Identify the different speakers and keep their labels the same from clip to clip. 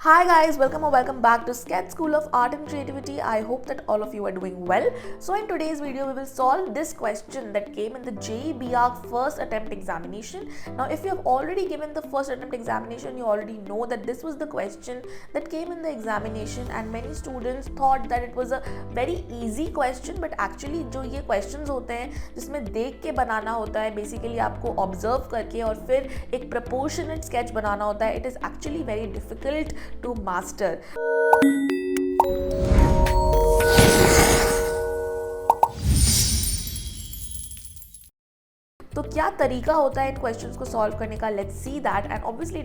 Speaker 1: Hi guys, welcome or welcome back to Sketch School of Art and Creativity. I hope that all of you are doing well. So in today's video, we will solve this question that came in the JEE BARC first attempt examination. Now if you have already given the first attempt examination, you already know that this was the question that came in the examination and many students thought that it was a very easy question, but actually जो ये questions होते हैं जिसमें देख के बनाना होता है, basically आपको observe करके और फिर एक proportionate sketch बनाना होता है, it is actually very difficult to master. तो क्या तरीका होता है इन क्वेश्चंस को सॉल्व करने का, let's see that and obviously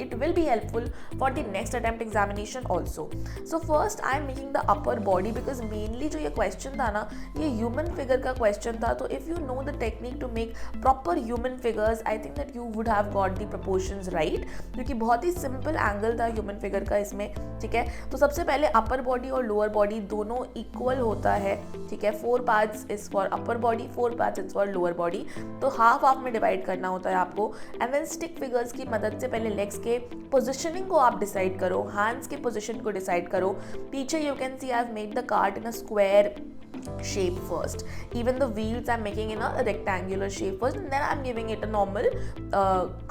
Speaker 1: it will be helpful for the next attempt examination also. So first I am making the upper body because mainly जो ये क्वेश्चन था ना, ये ह्यूमन फिगर का क्वेश्चन था. तो if you know the technique to make proper human figures, I think that you would have got the proportions right, क्योंकि बहुत ही सिंपल एंगल था ह्यूमन फिगर का इसमें. ठीक है, तो सबसे पहले अपर बॉडी और लोअर बॉडी दोनों इक्वल होता है. ठीक है, 4 parts is for upper body, 4 parts is for lower body. तो हाफ में डिवाइड करना होता है आपको. एंड देन स्टिक फिगर्स की मदद से पहले लेग्स के पोजीशनिंग को आप डिसाइड करो, हैंड्स के पोजीशन को डिसाइड करो. पीछे you can see I have made the cart in a square shape first. Even the wheels I'm making in a rectangular shape first and then I'm giving it a normal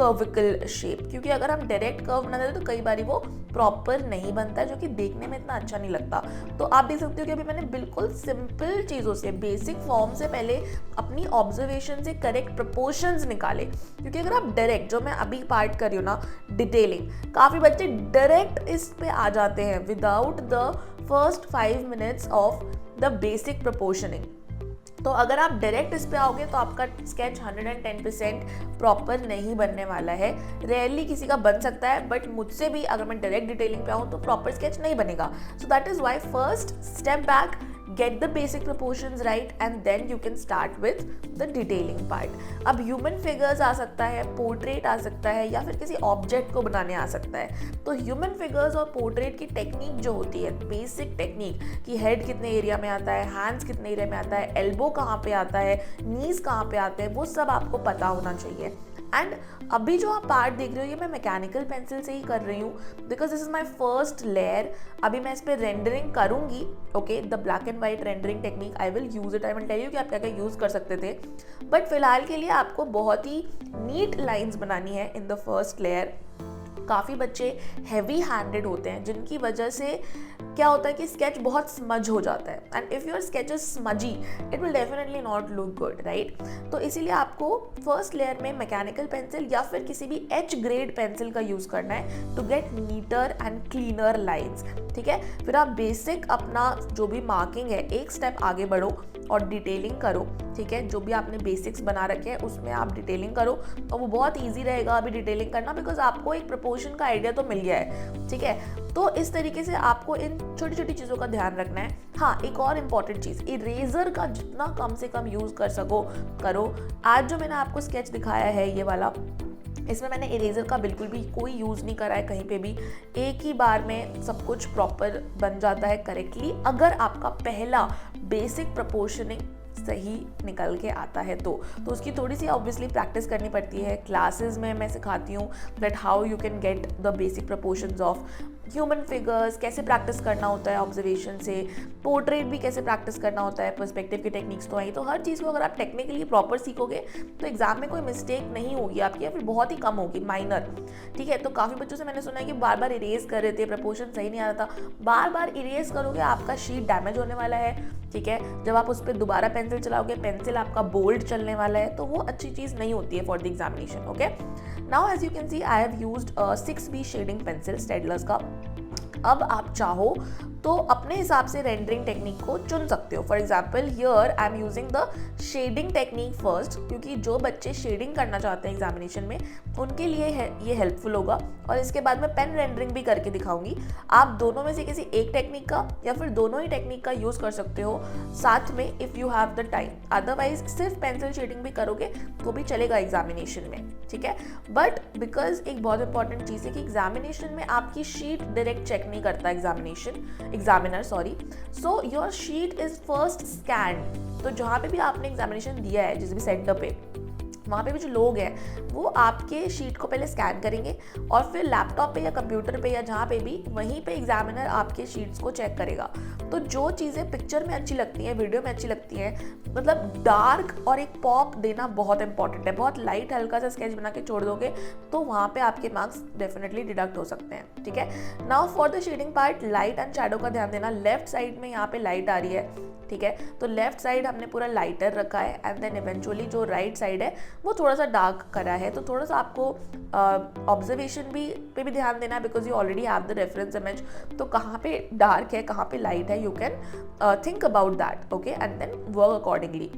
Speaker 1: curvical shape. क्योंकि अगर हम direct curve बनाते हैं तो कई बार वो proper नहीं बनता है, जो कि देखने में इतना अच्छा नहीं लगता. तो आप देख सकते हो कि अभी मैंने बिल्कुल सिंपल चीज़ों से, बेसिक फॉर्म से पहले अपनी ऑब्जर्वेशन से करेक्ट प्रपोर्शंस निकाले. क्योंकि अगर आप डायरेक्ट, जो मैं अभी पार्ट कर रही हूँ ना, डिटेलिंग, काफ़ी बच्चे डायरेक्ट इस पे आ जाते हैं without the first 5 minutes of the basic proportioning. तो अगर आप डायरेक्ट इस पे आओगे तो आपका स्केच 110% प्रॉपर नहीं बनने वाला है. रेयरली किसी का बन सकता है, बट मुझसे भी अगर मैं डायरेक्ट डिटेलिंग पे आऊँ तो प्रॉपर स्केच नहीं बनेगा. So that is why first step back, get the basic proportions right and then you can start with the detailing part. अब human figures आ सकता है, portrait आ सकता है, या फिर किसी object को बनाने आ सकता है. तो human figures और portrait की टेक्निक जो होती है, बेसिक टेक्निक कि हेड कितने एरिया में आता है, हैंड्स कितने एरिया में आता है, एल्बो कहाँ पे आता है, नीज कहाँ पे आते हैं, वो सब आपको पता होना चाहिए. एंड अभी जो आप पार्ट देख रहे हो ये मैं मैकेनिकल पेंसिल से ही कर रही हूँ because this is my first layer. अभी मैं इस पर रेंडरिंग करूँगी. Okay, the black and white rendering technique I will use it. I will tell you कि आप क्या क्या यूज़ कर सकते थे. बट फिलहाल के लिए आपको बहुत ही नीट लाइन्स बनानी है इन द फर्स्ट लेयर. काफ़ी बच्चे हैवी हैंडेड होते हैं जिनकी वजह से क्या होता है कि स्केच बहुत स्मज हो जाता है. And if your sketch is smudgy it will definitely not look good right. तो इसीलिए आपको फर्स्ट लेयर में मैकेनिकल पेंसिल या फिर किसी भी एच ग्रेड पेंसिल का यूज़ करना है to get neater and cleaner lines. ठीक है, फिर आप बेसिक अपना जो भी मार्किंग है एक स्टेप आगे बढ़ो और डिटेलिंग करो. ठीक है, जो भी आपने बेसिक्स बना रखे हैं उसमें आप डिटेलिंग करो और वो बहुत इजी रहेगा अभी डिटेलिंग करना, बिकॉज आपको एक प्रपोर्शन का आइडिया तो मिल गया है. ठीक है, तो इस तरीके से आपको इन छोटी छोटी चीज़ों का ध्यान रखना है. हाँ, एक और इम्पॉर्टेंट चीज़, इरेजर का जितना कम से कम यूज़ कर सको करो. आज जो मैंने आपको स्केच दिखाया है ये वाला, इसमें मैंने इरेजर का बिल्कुल भी कोई यूज़ नहीं करा है कहीं पे भी. एक ही बार में सब कुछ प्रॉपर बन जाता है करेक्टली अगर आपका पहला बेसिक प्रपोर्शनिंग सही निकल के आता है. तो उसकी थोड़ी सी ऑब्वियसली प्रैक्टिस करनी पड़ती है. क्लासेस में मैं सिखाती हूँ that how you can get the basic proportions of human figures, कैसे प्रैक्टिस करना होता है ऑब्जर्वेशन से, पोर्ट्रेट भी कैसे प्रैक्टिस करना होता है, पर्सपेक्टिव की टेक्निक्स तो आई. तो हर चीज़ को अगर आप टेक्निकली प्रॉपर सीखोगे तो एग्जाम में कोई मिस्टेक नहीं होगी आपकी, या फिर बहुत ही कम होगी, माइनर. ठीक है, तो काफ़ी बच्चों से मैंने सुना है कि बार बार इरेज कर रहे थे, प्रपोर्शन सही नहीं आ रहा था. बार बार इरेज करोगे आपका शीट डैमेज होने वाला है. ठीक है, जब आप उस पर दोबारा पेंसिल चलाओगे पेंसिल आपका बोल्ड चलने वाला है, तो वो अच्छी चीज़ नहीं होती है for the examination. Okay, now as you can see I have used 6B shading pencil Staedtler's का. अब आप चाहो तो अपने हिसाब से रेंडरिंग टेक्निक को चुन सकते हो. For example here I am using the shading technique first, क्योंकि जो बच्चे शेडिंग करना चाहते हैं एग्जामिनेशन में उनके लिए ये हेल्पफुल होगा. और इसके बाद मैं पेन रेंडरिंग भी करके दिखाऊंगी. आप दोनों में से किसी एक टेक्निक का या फिर दोनों ही टेक्निक का यूज़ कर सकते हो साथ में if you have the time. Otherwise सिर्फ पेंसिल शेडिंग भी करोगे तो भी चलेगा एग्जामिनेशन में. ठीक है, बट बिकॉज एक बहुत इंपॉर्टेंट चीज़ है कि एग्जामिनेशन में आपकी शीट डायरेक्ट चेक नहीं करता examiner. So your sheet is first scan. तो जहाँ पे भी आपने एग्जामिनेशन दिया है जिस भी सेंटर पे, वहाँ पे भी जो लोग हैं वो आपके शीट को पहले स्कैन करेंगे और फिर लैपटॉप पे या कंप्यूटर पे या जहाँ पे भी वहीं पे एग्जामिनर आपके शीट्स को चेक करेगा। तो जो चीज़ें पिक्चर में अच्छी लगती हैं, वीडियो में अच्छी लगती हैं, मतलब डार्क और एक पॉप देना बहुत इंपॉर्टेंट है। बहुत लाइट हल्का सा स्केच बना के छोड़ दोगे तो वहाँ पे आपके मार्क्स डेफिनेटली डिडक्ट हो सकते हैं, ठीक है। Now for the shading part, light and shadow का ध्यान देना। लेफ्ट साइड में यहाँ पे लाइट आ रही है, ठीक है, तो लेफ्ट साइड हमने पूरा लाइटर रखा है एंड देन इवेंचुअली जो राइट साइड है वो थोड़ा सा डार्क करा है। तो थोड़ा सा आपको ऑब्जर्वेशन पे भी ध्यान देना है because you already have the reference image. तो कहाँ पे डार्क है, कहाँ पे लाइट है, you can think about that, okay, and then work accordingly.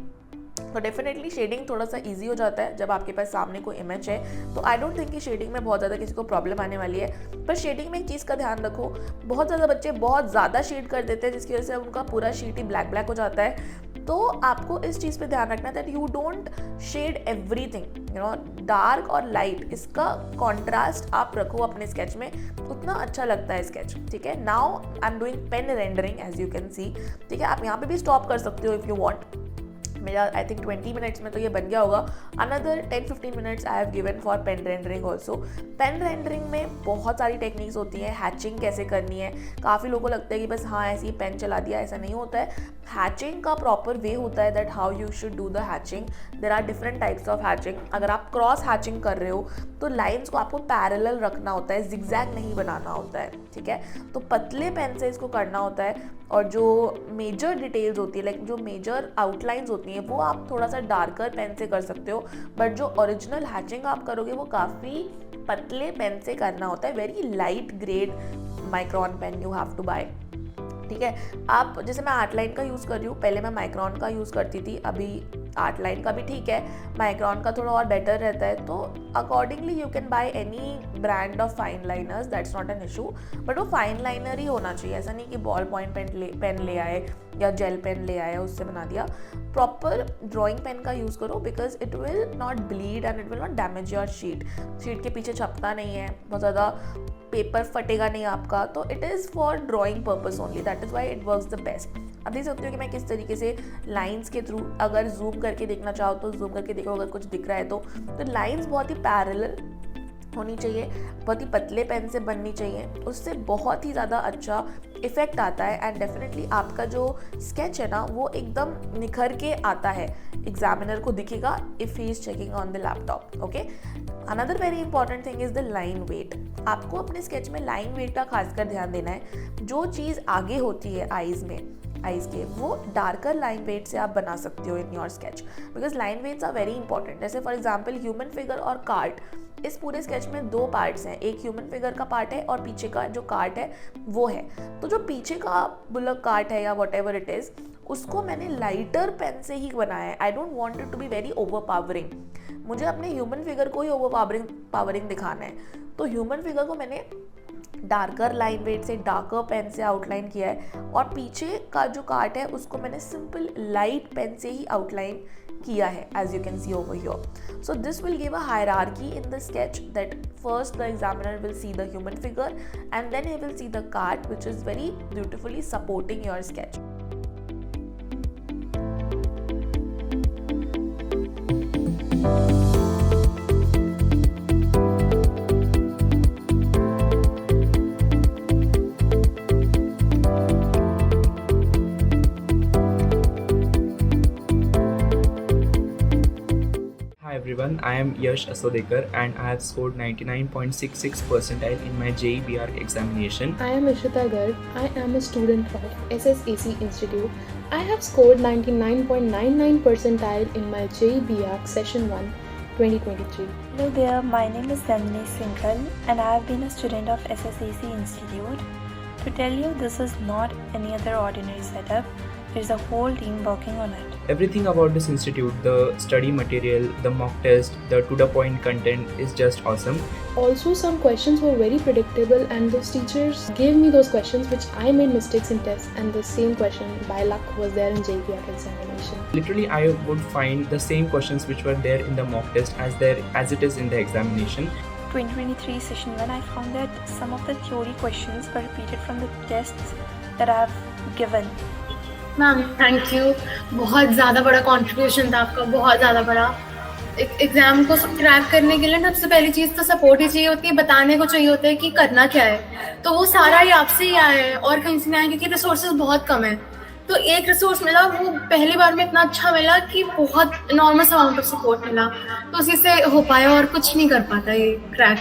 Speaker 1: तो डेफिनेटली शेडिंग थोड़ा सा इजी हो जाता है जब आपके पास सामने कोई इमेज है। तो आई डोंट थिंक कि शेडिंग में बहुत ज़्यादा किसी को प्रॉब्लम आने वाली है। पर शेडिंग में एक चीज़ का ध्यान रखो, बहुत ज़्यादा बच्चे बहुत ज़्यादा शेड कर देते हैं जिसकी वजह से उनका पूरा शीट ही ब्लैक ब्लैक हो जाता है। तो आपको इस चीज़ पे ध्यान रखना है that you don't shade everything, you know, dark और लाइट, इसका कॉन्ट्रास्ट आप रखो अपने स्केच में, उतना अच्छा लगता है स्केच, ठीक है। Now I am doing pen rendering as you can see, ठीक है। आप यहाँ पे भी स्टॉप कर सकते हो इफ़ यू वांट। मेरा आई थिंक 20 मिनट्स में तो ये बन गया होगा। Another 10-15 minutes I have given for pen rendering also. Pen rendering में बहुत सारी टेक्निक्स होती हैं, हैचिंग कैसे करनी है। काफ़ी लोगों को लगता है कि बस हाँ ऐसे ही पेन चला दिया, ऐसा नहीं होता है। हैचिंग का प्रॉपर वे होता है that how you should do the hatching. There are different types of hatching. अगर आप क्रॉस हैचिंग कर रहे हो तो लाइंस को आपको पैरेलल रखना होता है, जिगजैग नहीं बनाना होता है, ठीक है। तो पतले पेन से इसको करना होता है और जो मेजर डिटेल्स होती है, लाइक जो मेजर आउटलाइंस होती हैं, वो आप थोड़ा सा डार्कर पेन से कर सकते हो। बट जो ओरिजिनल हैचिंग आप करोगे वो काफ़ी पतले पेन से करना होता है। Very light grade micron pen you have to buy, ठीक है। आप जैसे मैं आर्ट लाइन का यूज़ कर रही हूँ, पहले मैं माइक्रॉन का यूज़ करती थी, अभी आर्ट लाइन का भी ठीक है, माइक्रॉन का थोड़ा और बेटर रहता है। तो accordingly you can by any brand of fine liners, that's not an issue. But वो फाइन लाइनर ही होना चाहिए, ऐसा नहीं कि बॉल पॉइंट पेन ले आए या जेल पेन ले आए उससे बना दिया। प्रॉपर ड्राइंग पेन का यूज़ करो because it will not bleed and it will not damage your sheet. Sheet के पीछे छपता नहीं है, बहुत ज़्यादा पेपर फटेगा नहीं आपका। तो it is for drawing purpose only, that is why it works the best. अब देख सकते हो कि मैं किस तरीके से लाइंस के थ्रू, अगर जूम करके देखना चाहो तो जूम करके देखो अगर कुछ दिख रहा है तो लाइंस बहुत ही पैरेलल होनी चाहिए, बहुत ही पतले पेन से बननी चाहिए, उससे बहुत ही ज़्यादा अच्छा इफेक्ट आता है। एंड डेफिनेटली आपका जो स्केच है ना वो एकदम निखर के आता है, एग्जामिनर को दिखेगा if he is checking on the laptop, okay. Another very important thing is the line weight. आपको अपने स्केच में लाइन वेट का खासकर ध्यान देना है। जो चीज़ आगे होती है आईज़ में, आइज़ के, वो डार्कर लाइन वेट से आप बना सकते हो in your sketch because line weights are very important. जैसे फॉर एग्जाम्पल ह्यूमन फिगर और कार्ट, इस पूरे स्केच में दो पार्ट्स हैं, एक ह्यूमन फिगर का पार्ट है और पीछे का जो कार्ट है वो है। तो जो पीछे का बुलक कार्ट है या वट एवर इट इज़, उसको मैंने लाइटर पेन से ही बनाया है। I don't want it to be very over powering, मुझे अपने ह्यूमन फिगर को ही ओवर पावरिंग दिखाना है। तो ह्यूमन फिगर को मैंने डार्कर लाइन वेट से, डार्कर पेन से आउटलाइन किया है और पीछे का जो कार्ट है उसको मैंने सिंपल लाइट पेन से ही आउटलाइन किया है, as you can see over here. So this will give a hierarchy in the sketch that first the examiner will see the human figure and then he will see the card which is very beautifully supporting your sketch.
Speaker 2: Hi everyone, I am Yash Asodekar and I have scored 99.66 percentile in my JEBR examination.
Speaker 3: I am Ishita Garg. I am a student of SSAC Institute. I have scored 99.99 percentile in my JEBR Session 1 2023.
Speaker 4: Hello there, my name is Nandini Singhal and I have been a student of SSAC Institute. To tell you, this is not any other ordinary setup. There's a whole team working on it.
Speaker 2: Everything about this institute, the study material, the mock test, the to-the-point content is just awesome.
Speaker 3: Also, some questions were very predictable and those teachers gave me those questions which I made mistakes in tests, and the same question by luck was there in JEBR examination.
Speaker 2: Literally, I would find the same questions which were there in the mock test as it is in the examination.
Speaker 4: 2023 session 1, I found that some of the theory questions were repeated from the tests that I have given.
Speaker 5: Ma'am thank you, बहुत ज़्यादा बड़ा contribution था आपका, बहुत ज़्यादा बड़ा। Exam को crack करने के लिए ना सबसे पहली चीज़ तो सपोर्ट ही चाहिए होती है, बताने को चाहिए होता है कि करना क्या है। तो वो सारा ही आपसे ही आया है और कहीं से नहीं आया, क्योंकि रिसोर्सेज बहुत कम है। तो एक रिसोर्स मिला, वो पहली बार में इतना अच्छा मिला कि बहुत इनॉर्मस अमाउंट ऑफ सपोर्ट मिला, तो उसी से हो पाया और कुछ नहीं कर पाता ये क्रैक।